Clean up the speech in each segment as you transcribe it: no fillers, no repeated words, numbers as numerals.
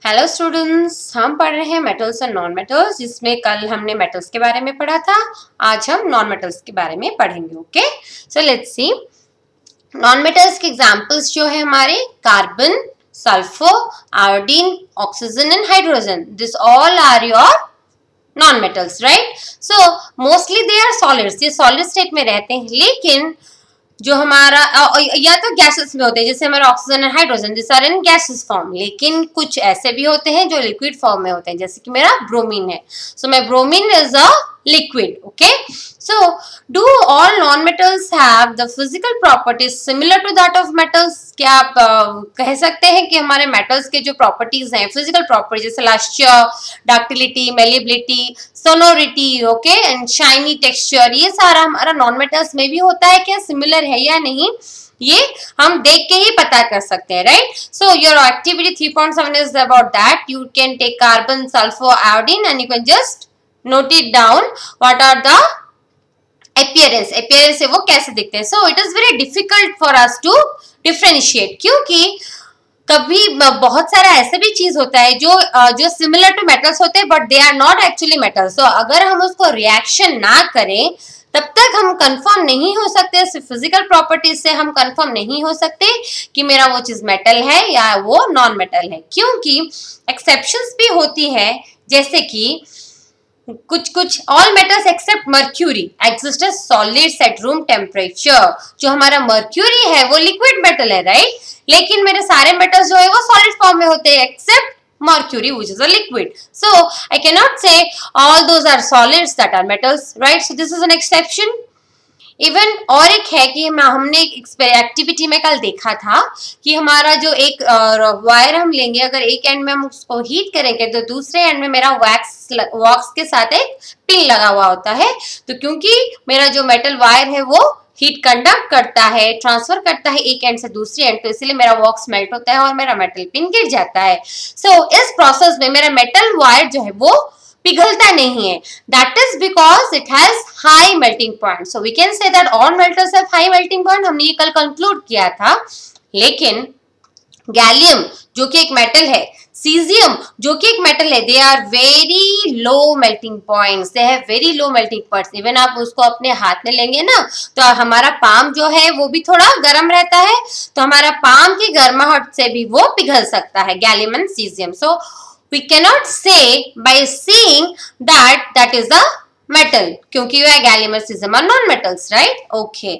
Hello students, हम पढ़ रहे हैं मेटल्स और नॉन मेटल्स, जिसमें कल हमने मेटल्स के बारे में पढ़ा था। आज हम नॉन मेटल्स के बारे में पढ़ेंगे। Okay, so let's see. Non metals के एग्जांपल्स जो है हमारे carbon, sulphur, iodine, oxygen and hydrogen. This all are your non metals, right? So mostly they are solids, ये सॉलिड स्टेट में रहते हैं, लेकिन जो हमारा या तो गैसेस में होते हैं, जैसे हमारा ऑक्सीजन और hydrogen, this are in gases form. लेकिन कुछ ऐसे भी होते हैं जो लिक्विड फॉर्म में होते हैं, जैसे कि मेरा ब्रोमीन है। So my bromine is a liquid. Okay, so do all non metals have the physical properties similar to that of metals? क्या आप कह सकते हैं कि हमारे मेटल्स के जो प्रॉपर्टीज हैं, फिजिकल प्रॉपर्टीज, जैसे lustre, ductility, malleability, sonority, okay, and shiny texture, ये सारा हमारा नॉन मेटल्स में भी होता है क्या? सिमिलर है या नहीं, ये हम देख के ही पता कर सकते हैं, right? So your activity 3.7 is about that. You can take carbon, sulfur, iodine and you can just note it down. What are the appearance से वो कैसे दिखते हैं? So it is very difficult for us to differentiate, क्योंकि कभी बहुत सारा ऐसे भी चीज होता है जो सिमिलर टू मेटल्स होते हैं, but they are not actually metals. तो अगर हम उसको रिएक्शन ना करें तब तक हम कंफर्म नहीं हो सकते, सिर्फ फिजिकल प्रॉपर्टीज से हम कंफर्म नहीं हो सकते कि मेरा वो चीज मेटल है या वो नॉन मेटल है, क्योंकि एक्सेप्शंस भी होती है, जैसे कि कुछ all metals except mercury exist as solids at room temperature. जो हमारा मर्क्यूरी है वो लिक्विड मेटल है, राइट? लेकिन मेरे सारे मेटल्स जो है वो सॉलिड फॉर्म में होते हैं accept mercury, which is a liquid. So I cannot say all those are solids that are metals, right? So this is an exception. Even और एक है कि हमने एक्टिविटी में कल देखा था कि हमारा जो एक वायर हम लेंगे, अगर एक एंड में हम उसको हीट करेंगे तो दूसरे एंड में मेरा वैक्स के साथ एक पिन लगा हुआ होता है। तो क्योंकि मेरा जो मेटल वायर है वो हीट कंडक्ट करता है, ट्रांसफर करता है एक एंड से दूसरे एंड, तो इसलिए मेरा वॉक्स मेल्ट होता है और मेरा मेटल पिन गिर जाता है। सो इस प्रोसेस में मेरा मेटल वायर जो है वो पिघलता नहीं है। That is because it has high melting point. So we can say that all metals have high melting point. हमने ये कल कंक्लूड किया था। लेकिन गैलियम जो कि एक मेटल है, सीजियम जो कि एक मेटल है, they are very low melting points, they have very low melting points. Even आप उसको अपने हाथ में लेंगे ना तो हमारा पाम जो है वो भी थोड़ा गर्म रहता है, तो हमारा पाम की गर्माहट से भी वो पिघल सकता है, gallium and caesium. So we cannot say by seeing that is a metal, क्योंकि वह गैलियम और caesium are non metals, right? Okay,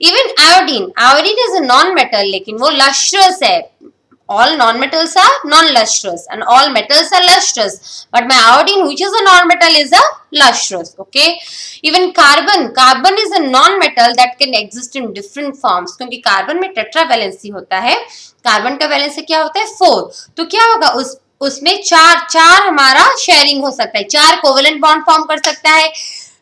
even iodine is a non metal, लेकिन वो लस्ट्रस है। All non-metals are non-lustrous and all metals are lustrous, but my iodine, which is a non-metal, is a lustrous. Okay, even carbon is a non-metal that can exist in different forms, क्योंकि carbon में tetravalency होता है। Carbon का valency क्या होता है? 4। तो क्या होगा उसमें चार हमारा शेयरिंग हो सकता है, 4 कोवेलेंट बॉन्ड फॉर्म कर सकता है।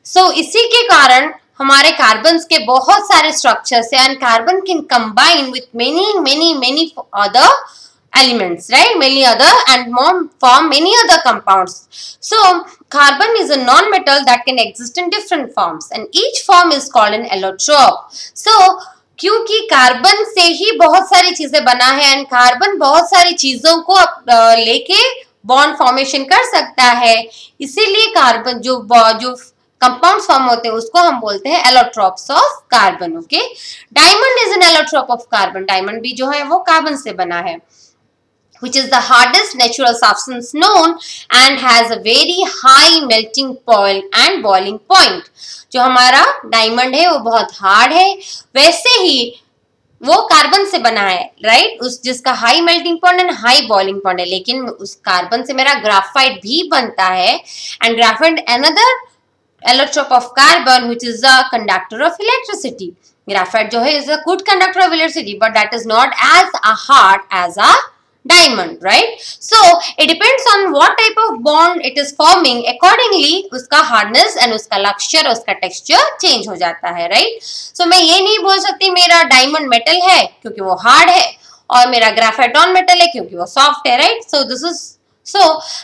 सो इसी के कारण हमारे कार्बन्स के बहुत सारे स्ट्रक्चर्स हैं, and carbon can combine with many other elements, right? Many other and form many other compounds. So carbon is a non-metal that can exist in different forms, and each form is called an allotrope. So क्योंकि carbon से ही बहुत सारी चीजें बना है, and carbon बहुत सारी चीजों को लेके बॉन्ड फॉर्मेशन कर सकता है, इसीलिए कार्बन जो कंपाउंड फॉर्म होते हैं उसको हम बोलते हैं allotropes of carbon. Okay, diamond is an allotrope of carbon. Diamond भी जो है वो कार्बन से बना है, which is the hardest natural substance known and has a very high melting point and boiling point. जो हमारा डायमंड है वो बहुत हार्ड है, वैसे ही वो कार्बन से बना है, राइट? जिसका high melting point and high boiling point है। लेकिन उस कार्बन से मेरा ग्राफाइट भी बनता है, and graphite another allotrope of carbon which is a conductor of electricity. Graphite जो है is a good conductor of electricity, but that is not as hard as a diamond, right? So it depends on what type of bond it is forming. Accordingly उसका hardness and उसका luster, उसका texture change हो जाता है, right? So मैं ये नहीं बोल सकती मेरा diamond metal है क्योंकि वो hard है, और मेरा graphite non metal है क्योंकि वो soft है, right? So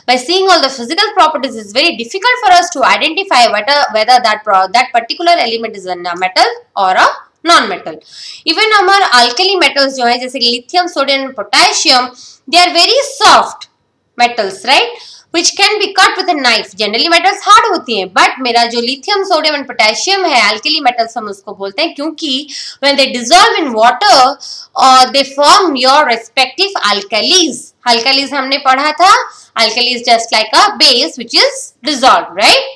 by seeing all the physical properties, it's very difficult for us to identify whether that particular element is a metal or a non metal. Even हमारे alkali metals जो है, जैसे lithium, sodium, potassium, they are very soft, metals, right? Which can be cut with a knife. Generally metals hard होती हैं, but मेरा जो lithium, sodium and potassium है, alkali metals हम उसको बोलते हैं, क्योंकि when they dissolve in water, they form your respective alkalis. Alkalis हमने पढ़ा था. Alkali is just like a base which is dissolved, right?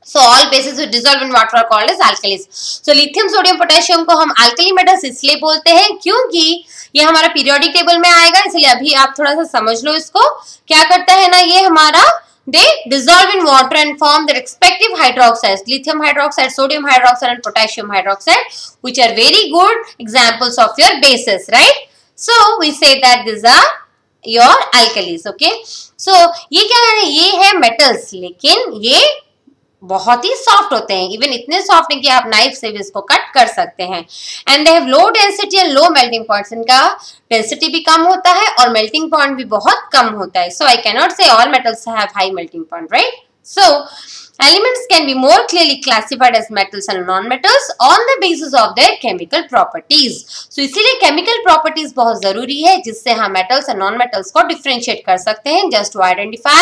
So all bases which dissolve in water are called as alkalis. So lithium, sodium, potassium को हम alkali metals इसलिए बोलते हैं क्योंकि ये हमारा पीरियोडिक टेबल में आएगा, इसलिए अभी आप थोड़ा सा समझ लो इसको. क्या करता है ना ये हमारा, they dissolve in water and form their respective hydroxides, lithium hydroxide, sodium hydroxide and potassium hydroxide, which are very good examples of your bases, right? So we say that these are your alkalis, okay? So ये क्या है, ये है metals, लेकिन ये बहुत ही soft होते हैं. इवन इतने सॉफ्ट हैं कि आप नाइफ से भी इसको कट कर सकते हैं. And they have low density and low melting points. इनका डेंसिटी भी कम होता है और मेल्टिंग पॉइंट भी बहुत कम होता है. सो आई कैन नॉट से all metals have high melting point, right? So elements can be more clearly classified as metals and non-metals on the basis of their chemical properties. So इसीलिए chemical properties बहुत जरूरी है जिससे हम metals and non-metals को differentiate कर सकते हैं. Just to identify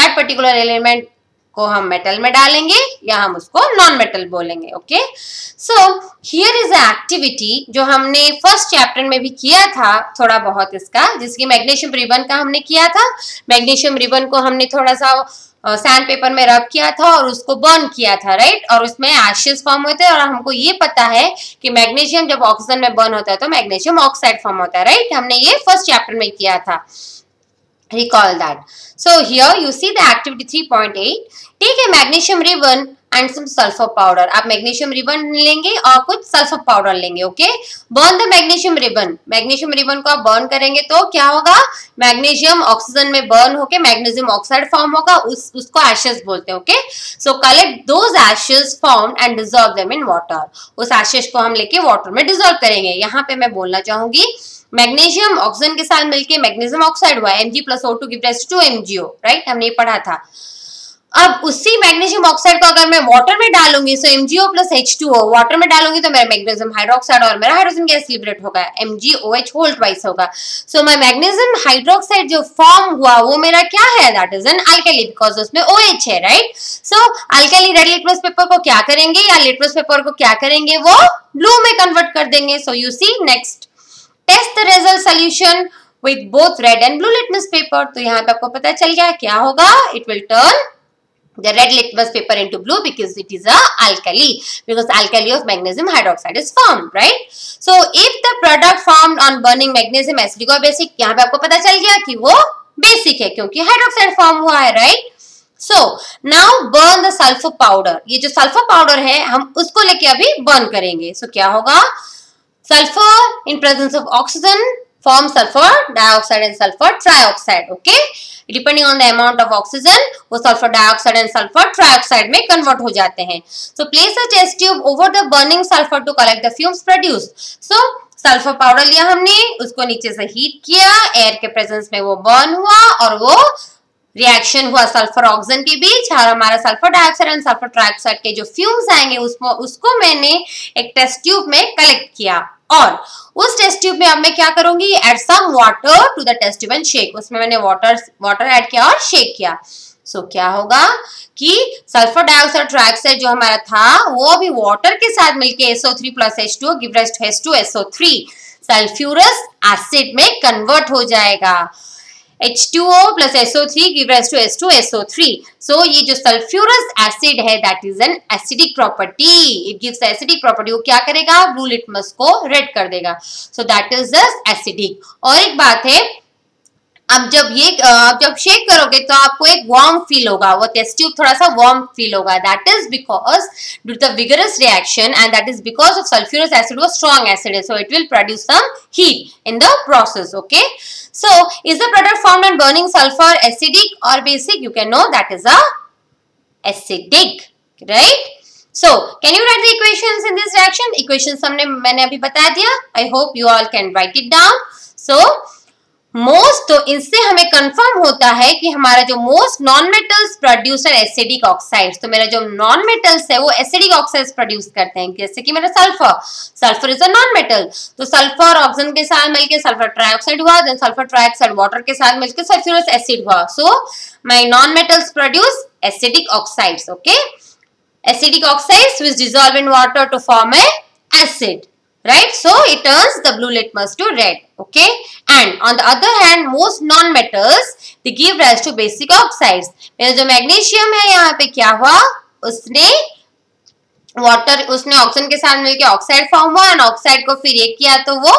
that particular element को हम मेटल में डालेंगे या हम उसको नॉन मेटल बोलेंगे. Okay, so here is a activity जो हमने फर्स्ट चैप्टर में भी किया था थोड़ा बहुत इसका, जिसकी मैग्नीशियम रिबन का हमने किया था. मैग्नीशियम रिबन को हमने थोड़ा सा सैंड पेपर में रब किया था और उसको बर्न किया था, राइट? और उसमें एशेस फॉर्म होते हैं और हमको ये पता है कि मैग्नीशियम जब ऑक्सीजन में बर्न होता है तो मैग्नीशियम ऑक्साइड फॉर्म होता है, राइट? हमने ये फर्स्ट चैप्टर में किया था. Recall that. So here you see the activity 3.8. Take a magnesium ribbon and some sulfur powder. आप magnesium ribbon लेंगे और कुछ sulfur powder लेंगे, okay? Burn the magnesium ribbon. Magnesium ribbon को आप burn करेंगे तो क्या होगा? Magnesium oxygen में burn होके magnesium oxide form होगा, उसको ashes बोलते हैं, okay? So collect those ashes formed and dissolve them in water. उस ashes को हम लेके water में dissolve करेंगे. यहाँ पे मैं बोलना चाहूंगी मैग्नीशियम ऑक्सीजन के साथ मिलके मैग्नीशियम ऑक्साइड हुआ, Mg+O2 give rise to MgO, right? हमने ये पढ़ा था. अब उसी मैग्नीशियम ऑक्साइड को अगर मैं वाटर में डालूंगी सो MgO+H2O, वाटर में डालूंगी तो मेरा मैग्नीशियम हाइड्रोक्साइड और मेरा हाइड्रोजन गैस लिबरेट होगा, MgOH होल ट्वाइस होगा. सो माय मैग्नीशियम हाइड्रोक्साइड जो फॉर्म हुआ वो मेरा क्या है? That is an alkali because उसमें OH है, राइट? सो अल्कली रेड लिटमस पेपर को क्या करेंगे या लिटमस पेपर को क्या करेंगे? वो ब्लू में कन्वर्ट कर देंगे. So you see next, test the result solution with both red and blue litmus paper. तो यहाँ पे आपको पता चल गया क्या होगा? It will turn the red litmus paper into blue because it is a alkali, because alkali of magnesium hydroxide is formed, right? So if the product formed on burning magnesium acidic or basic, यहाँ पे आपको पता चल गया कि वो basic है क्योंकि hydroxide form हुआ है, right? So now burn the sulfur powder. ये जो sulfur powder है हम उसको लेके अभी burn करेंगे. So क्या होगा? Sulfur in presence of oxygen forms sulfur dioxide and sulfur trioxide. Okay, depending on the amount of oxygen, वो sulfur dioxide and sulfur trioxide में convert हो जाते हैं. So place a test tube over the burning sulfur to collect the fumes produced. So sulfur powder लिया हमने, उसको नीचे से heat किया, air के presence में वो burn हुआ और वो रिएक्शन हुआ सल्फर ऑक्सीजन के बीच और हमारा sulphur dioxide and sulphur trioxide के जो फ्यूम्स आएंगे उसको मैंने एक टेस्ट ट्यूब में कलेक्ट किया और उस टेस्ट ट्यूब में अब मैं क्या करूंगी? Add some water to the test tube and shake. उसमें मैंने वाटर ऐड किया और शेक किया. सो क्या होगा कि सल्फर डाइऑक्साइड ट्राइऑक्साइड जो हमारा था वो अभी वाटर के साथ मिलके SO3+H2O give rise to H2SO3 sulphurous acid में कन्वर्ट हो जाएगा. H2O plus SO3 give rise to H2SO3. So ये जो sulfurous acid है that is an acidic property. It gives the acidic property. वो क्या करेगा? Blue litmus को red कर देगा. So that is the acidic. और एक बात है, अब जब शेक करोगे तो आपको एक वार्म फील होगा, वो टेस्ट ट्यूब थोड़ा सा वार्म फील होगा. That is because due to the vigorous reaction and that is because of sulphurous acid वो स्ट्रॉन्ग एसिड है, so it will produce some heat in the process. Okay, so is the product formed on burning sulphur acidic और basic? You can know that is a acidic, right? So, can you write the equations in this reaction? Equations मैंने अभी बता दिया. I hope you all can write it down. So, most, तो इससे हमें confirm होता है कि हमारा जो most non metals producer acidic oxides, तो मेरा जो नॉन मेटल्स है वो एसिडिक ऑक्साइड्स प्रोड्यूस करते हैं, जैसे कि मेरा sulphur is a non metal, तो सल्फर ऑक्सीजन के साथ मिलकर सल्फर ट्राइऑक्साइड हुआ, देन सल्फर ट्राइऑक्साइड वाटर के साथ मिलकर सल्फ्यूरस एसिड हुआ, so my non metals produce acidic oxides. Okay, acidic oxides which dissolve in water to form a acid, right? So it turns the blue litmus to red. Okay, and on the other hand most non-metals they give rise to basic oxides. मेरा जो magnesium है यहाँ पे क्या हुआ, उसने oxygen के साथ मिलकर ऑक्साइड फॉर्म हुआ, एंड ऑक्साइड को फिर एक किया तो वो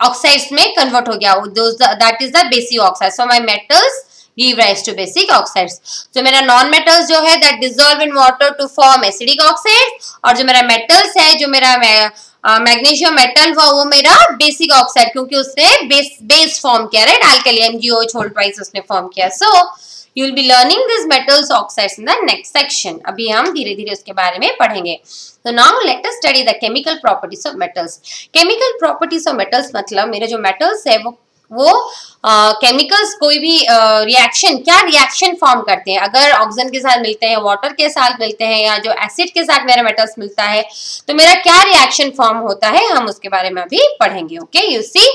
ऑक्साइड्स में कन्वर्ट हो गया, that is the basic oxide. So my metals give rise to basic oxides. तो मेरा नॉन मेटल्स जो है that dissolve in water to form acidic oxides, और जो मेरा मेटल्स है, जो मेरा मैग्नीशियम मेटल हुआ वो मेरा बेसिक ऑक्साइड, क्योंकि उसने बेस फॉर्म किया, right, alkali MgOH hold twice उसने फॉर्म किया. So you will be learning this metals oxides in the next section. अभी हम धीरे धीरे उसके बारे में पढ़ेंगे. So now let us study the chemical properties of metals. Chemical properties of metals मतलब मेरे जो मेटल्स है वो केमिकल्स कोई भी रिएक्शन, क्या रिएक्शन फॉर्म करते हैं, अगर ऑक्सीजन के साथ मिलते हैं, वाटर के साथ मिलते हैं, या जो एसिड के साथ मेरा मेटल्स मिलता है, तो मेरा क्या रिएक्शन फॉर्म होता है, हम उसके बारे में अभी पढ़ेंगे. ओके, यू सी,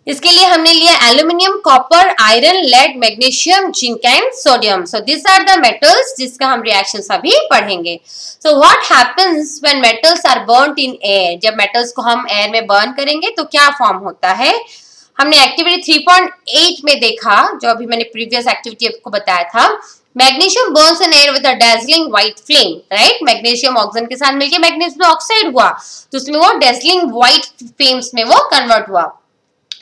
इसके लिए हमने लिया aluminium, copper, iron, lead, magnesium, zinc and sodium. So this are the metals जिसका हम रिएक्शंस अभी पढ़ेंगे. So what happens when metals are burned in air, जब मेटल्स को हम एयर में बर्न करेंगे तो क्या फॉर्म होता है. हमने एक्टिविटी 3.8 में देखा, जो अभी मैंने प्रीवियस एक्टिविटी आपको बताया था, magnesium Burns in air with a dazzling white flame, right. Magnesium oxygen के साथ मिलकर मैग्नीशियम ऑक्साइड हुआ, तो उसमें वो डेजलिंग व्हाइट फ्लेम्स में वो कन्वर्ट हुआ,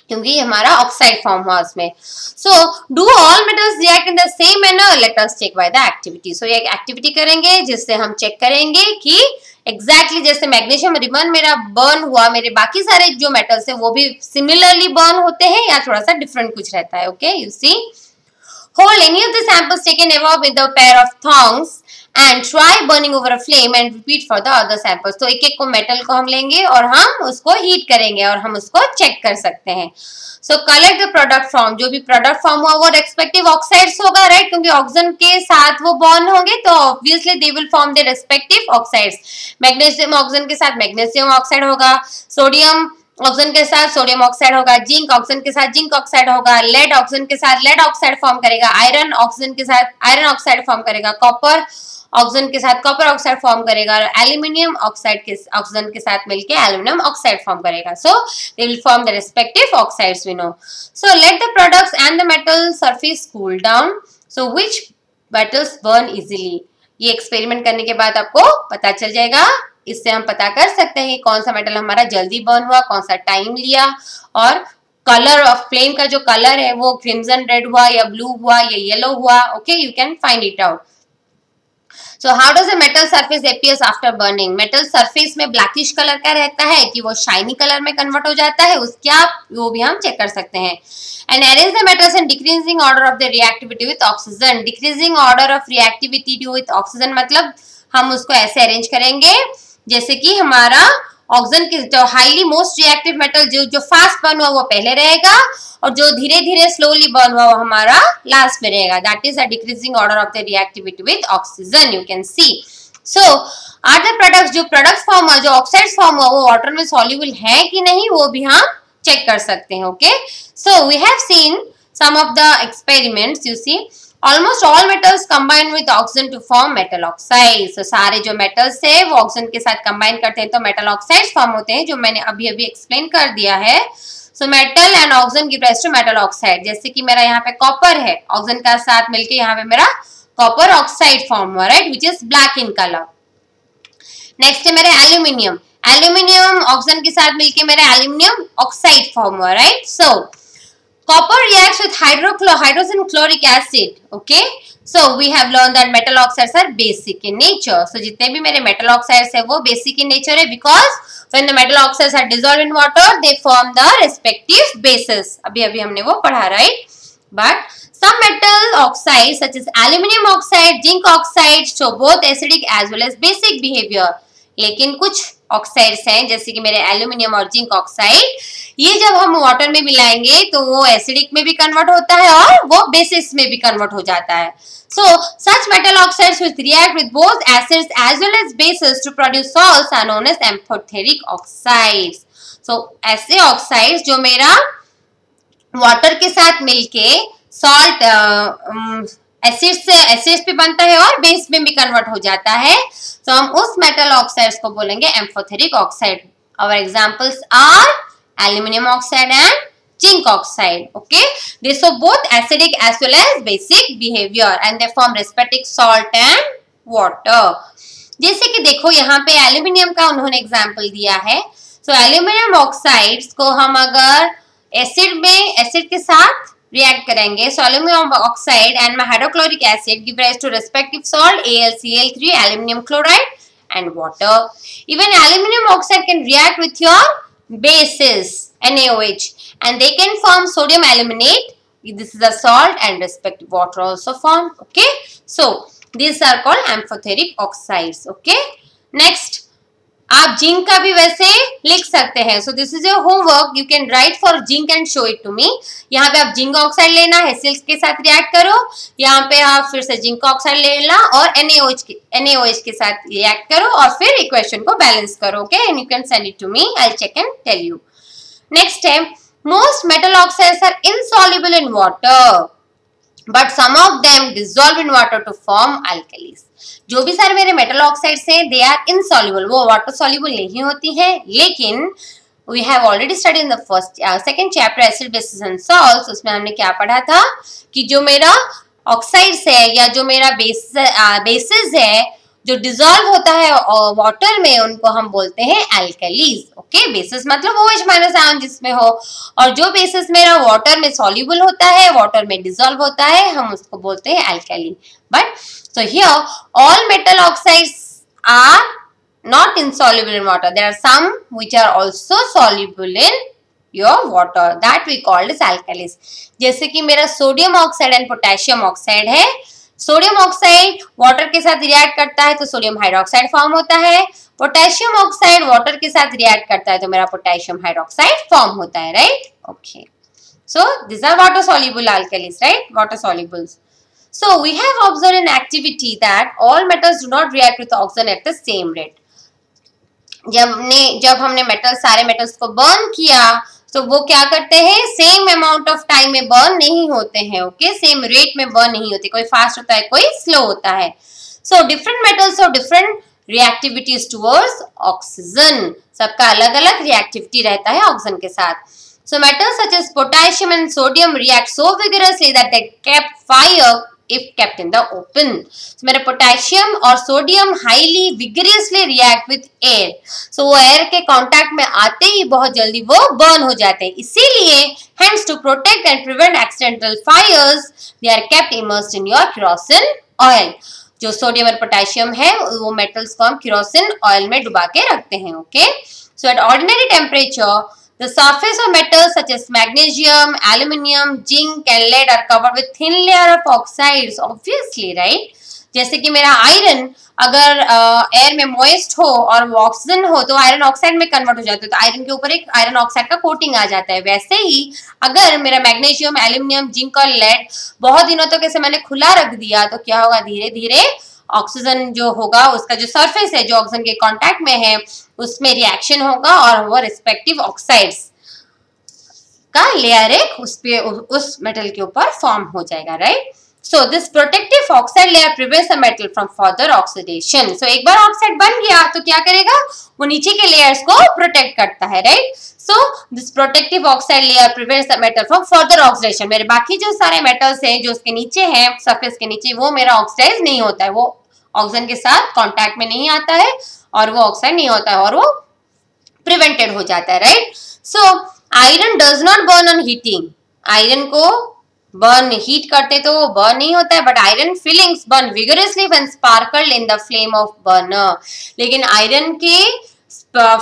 क्योंकि हमारा ऑक्साइड फॉर्म हुआ उसमें. So do all metals react in the same manner, let us check by the activity. So ये एक एक्टिविटी करेंगे जिससे हम चेक करेंगे कि एग्जैक्टली जैसे मैग्नीशियम रिबन मेरा बर्न हुआ, मेरे बाकी सारे जो मेटल्स है वो भी सिमिलरली बर्न होते हैं या थोड़ा सा डिफरेंट कुछ रहता है. Okay, you see, hold any of the samples taken above with a pair of tongs and try burning over a flame and repeat for the other samples. तो एक एक को मेटल को हम लेंगे और हम उसको हीट करेंगे और हम उसको चेक कर सकते हैं. सो कलेक्ट द प्रोडक्ट फॉर्म, जो भी प्रोडक्ट फॉर्म हुआ वो रेस्पेक्टिव ऑक्साइड्स होगा, राइट, क्योंकि ऑक्सीजन के साथ वो बॉन्ड होंगे तो obviously they will form the respective oxides. Magnesium oxygen के साथ मैग्नीशियम ऑक्साइड होगा, सोडियम ऑक्सीजन के साथ सोडियम ऑक्साइड होगा, जिंक ऑक्सीजन के साथ जिंक ऑक्साइड होगा, लेड ऑक्सीजन के साथ लेड ऑक्साइड फॉर्म करेगा, आयरन ऑक्सीजन के साथ आयरन ऑक्साइड फॉर्म करेगा, कॉपर ऑक्सीजन के साथ कॉपर ऑक्साइड फॉर्म करेगा, और एल्यूमिनियम ऑक्साइड के ऑक्सीजन के साथ मिलकर एल्यूमिनियम ऑक्साइड फॉर्म करेगा. So they will form the respective oxides we know. So let the products and the metal surface cool down. So which metals burn easily, ये experiment करने के बाद आपको पता चल जाएगा. इससे हम पता कर सकते हैं कि कौन सा मेटल हमारा जल्दी बर्न हुआ, कौन सा टाइम लिया, और कलर ऑफ फ्लेम का जो कलर है वो क्रिम्सन रेड हुआ या ब्लू हुआ या येलो हुआ. Okay, you can find it out. So how does a metal surface appears after burning? Metal surface में blackish कलर का रहता है कि वो shiny कलर में कन्वर्ट हो जाता है, उसका वो भी हम चेक कर सकते हैं. And arrange the metals in decreasing order of their reactivity with oxygen. Decreasing order of reactivity with oxygen मतलब हम उसको ऐसे अरेंज करेंगे जैसे कि हमारा ऑक्सीजन की जो हाईली मोस्ट रिएक्टिव मेटल जो फास्ट बर्न हुआ वो पहले रहेगा, और जो धीरे धीरे स्लोली बर्न हुआ वो हमारा लास्ट में रहेगा. That is a decreasing order of the reactivity with oxygen, you can see. So are the products, जो प्रोडक्ट्स फॉर्म हुआ, जो ऑक्साइड्स फॉर्म हुआ वो वाटर में सॉल्युबल है कि नहीं वो भी हम चेक कर सकते हैं. Okay, so we have seen some of the experiments. You see, almost all metals combine with oxygen to form metal oxides. तो सारे जो मेटल्स है वो ऑक्सीजन के साथ कंबाइन करते हैं तो मेटल ऑक्साइड्स फॉर्म होते हैं, जो मैंने अभी अभी एक्सप्लेन कर दिया है. So metal and oxygen give rise to metal oxide. जैसे कि मेरा यहाँ पे कॉपर है, ऑक्सीजन का साथ मिलके यहाँ पे मेरा कॉपर ऑक्साइड फॉर्म हुआ, right, which is black in colour. Next है मेरा एल्यूमिनियम. एल्यूमिनियम ऑक्सीजन के साथ मिलके मेरा एल्यूमिनियम ऑक्साइड फॉर्म हुआ, right. So copper reacts with hydrogen chloric acid. Okay, so we have learned that metal oxides are basic in nature. So जितने भी मेरे metal oxides है वो basic in nature है, because when the metal oxides are dissolved in water they form the respective bases. अभी अभी हमने वो पढ़ा, right? But some metal oxides such as aluminium oxide, zinc oxide show both acidic as well as basic behavior. लेकिन कुछ oxides हैं, जैसे कि मेरे एल्यूमिनियम और जिंक ऑक्साइड, ये जब हम वाटर में मिलाएंगे तो वो एसिडिक में भी कन्वर्ट होता है और वो बेसिस में भी कन्वर्ट हो जाता है. So such metal oxides which react with both acids as well as bases to produce salts are known as amphoteric oxides. So ऐसे ऑक्साइड्स जो मेरा वाटर के साथ मिलके सॉल्ट एसिड पे बनता है और बेस में भी कन्वर्ट हो जाता है, तो हम उस मेटल ऑक्साइड्स को बोलेंगे amphoteric oxide. Our examples are aluminium oxide and zinc oxide. Okay, they show both acidic as well as basic behavior and they form respective salt and water. जैसे कि देखो यहाँ पे एल्यूमिनियम का उन्होंने एग्जांपल दिया है. सो एल्यूमिनियम ऑक्साइड्स को हम अगर एसिड के साथ रिएक्ट करेंगे, so aluminium oxide and hydrochloric acid give rise to respective salt AlCl3, aluminium chloride and water. Even aluminium oxide can react with your bases NaOH and they can form sodium aluminate. This is a salt and respective water also formed. Okay, so these are called amphoteric oxides. Okay, next आप zinc का भी वैसे लिख सकते हैं. So this is your homework, you can write for zinc and show it to me. यहाँ पे आप जिंक ऑक्साइड लेना है, HCl के साथ रिएक्ट करो, यहाँ पे आप फिर से जिंक ऑक्साइड लेना और NaOH के साथ रिएक्ट करो और फिर इक्वेशन को बैलेंस करो. Okay, and you can send it to me, I check and tell you. Next है, most metal oxides are insoluble in water but some of them dissolve in water to form alkalis. जो भी सारे मेरे metal oxides हैं they are insoluble, वो water soluble नहीं होती है. लेकिन we have already study in the second chapter acid bases and salts, उसमें हमने क्या पढ़ा था कि जो मेरा ऑक्साइड्स है या जो मेरा बेसिस है जो डिसॉल्व होता है वाटर में, उनको हम बोलते हैं अल्कलीज. ओके, बेसिस मतलब OH माइनस आयन जिसमें हो, और जो बेसिस मेरा वाटर में सॉल्युबल होता है, वाटर में डिसॉल्व होता है, हम उसको बोलते हैं alkali. But so here all metal oxides are not insoluble in water. There are some which are also soluble in your water that we call as alkalis. जैसे कि मेरा sodium oxide and potassium oxide है. Sodium oxide water के साथ react करता है तो sodium hydroxide form होता है. पोटेशियम ऑक्साइड वाटर के साथ रिएक्ट करता है तो मेरा पोटेशियम हाइड्रोक्साइड फॉर्म होता है. Right? Okay, so this are water soluble alkalis, right? Water solubles. So we have observed in activity that all metals do not react with oxygen at the same rate. जब हमने सारे metals को burn किया तो वो क्या करते हैं, सेम अमाउंट ऑफ टाइम में बर्न नहीं होते हैं. ओके, सेम रेट में बर्न नहीं होते, कोई फास्ट होता है कोई स्लो होता है. सो डिफरेंट मेटल्स और डिफरेंट रिएक्टिविटीज टुवर्ड्स ऑक्सीजन, सबका अलग अलग रिएक्टिविटी रहता है ऑक्सीजन के साथ. So metals such as potassium and sodium react so vigorously that they kept fire if kept in the open. So मेरे पोटेशियम और sodium highly vigorously react with air. So वो एयर के contact में आते ही बहुत जल्दी वो बर्न हो जाते हैं. इसीलिए hence to protect and prevent accidental fires they are kept immersed in your kerosene oil. जो सोडियम और पोटेशियम है वो मेटल्स को हम केरोसिन ऑयल में डुबा के रखते हैं. Okay, so at ordinary temperature the surface of metals such as magnesium, aluminum, zinc and lead are covered with thin layer of oxides. Obviously, right? जैसे कि मेरा आयरन अगर एयर में मॉइस्ट हो और वो ऑक्सीजन हो तो आयरन ऑक्साइड में कन्वर्ट हो जाता है, तो आयरन के ऊपर एक आयरन ऑक्साइड का कोटिंग आ जाता है. वैसे ही अगर मेरा मैग्नीशियम, एल्यूमिनियम, जिंक और लेड बहुत दिनों तक ऐसे मैंने खुला रख दिया तो क्या होगा, धीरे धीरे ऑक्सीजन जो होगा उसका जो सरफेस है जो ऑक्सीजन के कांटेक्ट में है उसमें रिएक्शन होगा और वो रिस्पेक्टिव ऑक्साइड्स का लेयर एक उस मेटल के ऊपर फॉर्म हो जाएगा. Right? So this protective oxide layer prevents the metal from further oxidation. So एक बार ऑक्साइड बन गया तो क्या करेगा, वो नीचे के लेयर्स को प्रोटेक्ट करता है. Right? So this protective oxide layer prevents the metal from further oxidation. मेरे बाकी जो सारे मेटल्स हैं जो उसके नीचे हैं, सरफेस के नीचे, वो मेरा ऑक्सीडाइज नहीं होता है, वो ऑक्सीजन के साथ कांटेक्ट में नहीं आता है और वो ऑक्साइड नहीं होता है और वो प्रिवेंटेड हो जाता है. Right? So iron does not burn on heating. Iron को बर्न हीट करते तो वो बर्न नहीं होता है, but iron filings burn vigorously when sparkled in the flame of burner. लेकिन आयरन के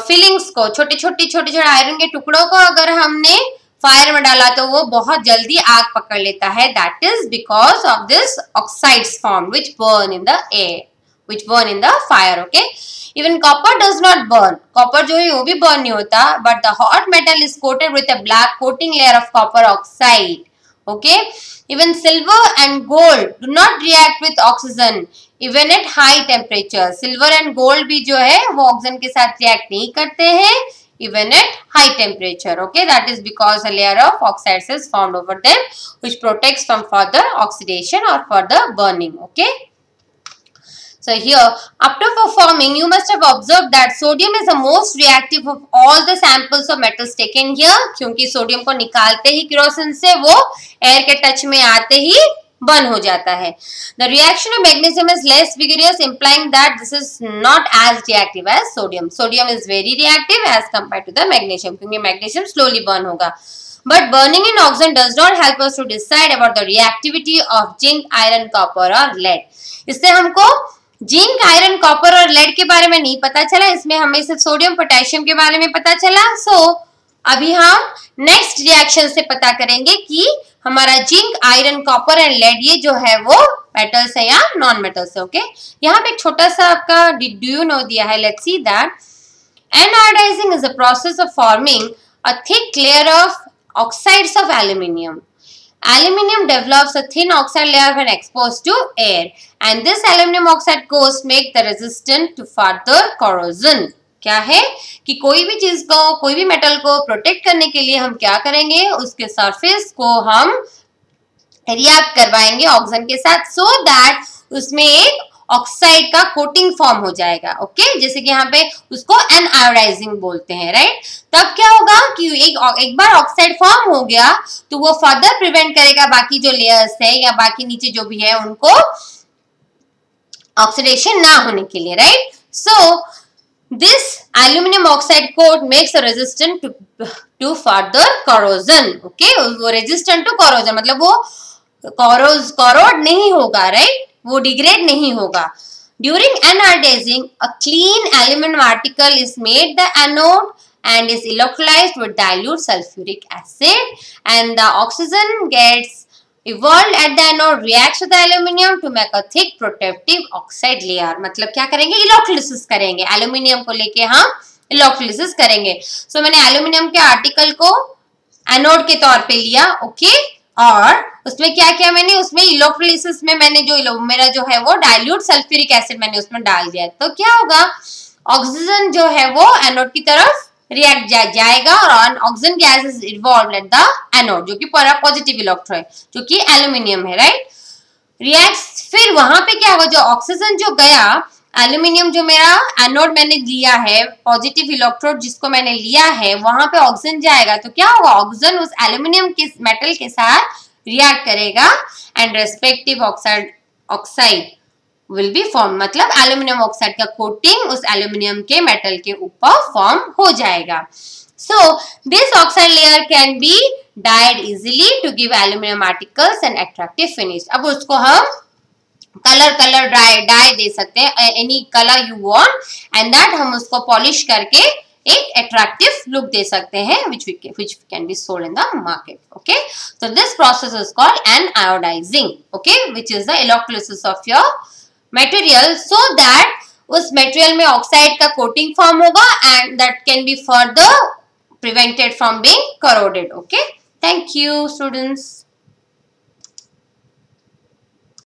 फिलिंग्स को, छोटे छोटे आयरन के टुकड़ों को अगर हमने फायर में डाला तो वो बहुत जल्दी आग पकड़ लेता है. That is because of this oxides form which burn in the air. which burn in the fire. Okay, even copper does not burn. Copper जो है वो भी burn नहीं होता, but the hot metal is coated with a black coating layer of copper oxide. Okay, even silver and gold do not react with oxygen even at high temperature. Silver and gold भी जो है वो oxygen के साथ react नहीं करते हैं even at high temperature. Okay, that is because a layer of oxides is formed over them which protects from further oxidation or further burning. Okay, so here after performing you must have observed that sodium is the most reactive of all the samples of metals taken here. क्योंकि sodium को निकालते ही kerosene से वो air के touch में आते ही burn हो जाता है. The reaction of magnesium is less vigorous, implying that this is not as reactive as sodium. Sodium is very reactive as compared to the magnesium, क्योंकि magnesium slowly burn होगा. But burning in oxygen does not help us to decide about the reactivity of zinc, iron, copper or lead. इससे हमको zinc, iron, copper और lead के बारे में नहीं पता चला. इसमें हमें सिर्फ सोडियम, पोटेशियम के बारे में पता चला. अभी हम नेक्स्ट रिएक्शन से पता करेंगे कि हमारा zinc, iron, copper and lead ये जो है वो मेटल्स है या नॉन मेटल्स है. ओके, यहाँ पे एक छोटा सा आपका डू यू नो दिया है. Let's see that anodizing is the process of forming a thick layer of oxides of aluminium. Aluminium develops a thin oxide layer when exposed to air, and this aluminum oxide coats make the resistant to further corrosion. क्या है कि कोई भी चीज को, कोई भी metal को प्रोटेक्ट करने के लिए हम क्या करेंगे, उसके सरफेस को हम रिएक्ट करवाएंगे ऑक्सीजन के साथ, सो दैट उसमें एक ऑक्साइड का कोटिंग फॉर्म हो जाएगा. ओके, जैसे कि यहाँ पे उसको एनायोडाइजिंग बोलते हैं, राइट. तब क्या होगा कि एक बार ऑक्साइड फॉर्म हो गया तो वो फर्दर प्रिवेंट करेगा बाकी जो लेयर्स है या बाकी नीचे जो भी है उनको ऑक्सीडेशन ना होने के लिए, right. So this aluminum oxide coat makes a resistant to further corrosion. Okay, वो resistant to corrosion मतलब वो corrode नहीं होगा, right, वो degrade नहीं होगा. During anodizing, a clean aluminum article is made the anode and is electrolyzed with dilute sulfuric acid, and the oxygen gets evolved at the anode, reacts with the aluminium to make a thick protective oxide layer. मतलब क्या करेंगे, electrolysis करेंगे. Aluminium को लेके हम electrolysis करेंगे. सो मैंने aluminium के आर्टिकल को एनोड के तौर पे लिया. ओके, और उसमें क्या किया मैंने, उसमें इलेक्ट्रोलिसिस में मैंने जो मेरा जो है वो डाइल्यूट सल्फ्यूरिक एसिड मैंने उसमें डाल दिया. तो क्या होगा, ऑक्सीजन जो है वो एनोड की तरफ रिएक्ट जाएगा और oxygen gas is involve at the anode, जो कि पॉजिटिव इलेक्ट्रॉन है, जो कि एल्यूमिनियम है, राइट. रिएक्ट, फिर वहां पे क्या होगा, जो ऑक्सीजन जो गया, एल्यूमिनियम जो मेरा एनोड मैंने लिया है, पॉजिटिव इलेक्ट्रोड जिसको मैंने लिया है, वहां पे ऑक्सीजन जाएगा. तो क्या होगा, ऑक्सीजन उस एल्यूमिनियम के मेटल के साथ रिएक्ट करेगा and respective oxide will be formed. मतलब एल्यूमिनियम ऑक्साइड का कोटिंग उस एल्यूमिनियम के मेटल के ऊपर फॉर्म हो जाएगा. So this oxide layer can be dyed easily to give aluminium articles an attractive finish. अब उसको हम कलर डाई दे सकते हैं, any color you want, and that हम उसको पॉलिश करके एक attractive look दे सकते हैं, which can be sold in the market. Okay, so this process is called anodizing. Okay, which is the electrolysis of your material so that उस material में oxide का coating form होगा and that can be further prevented from being corroded. Okay, thank you students.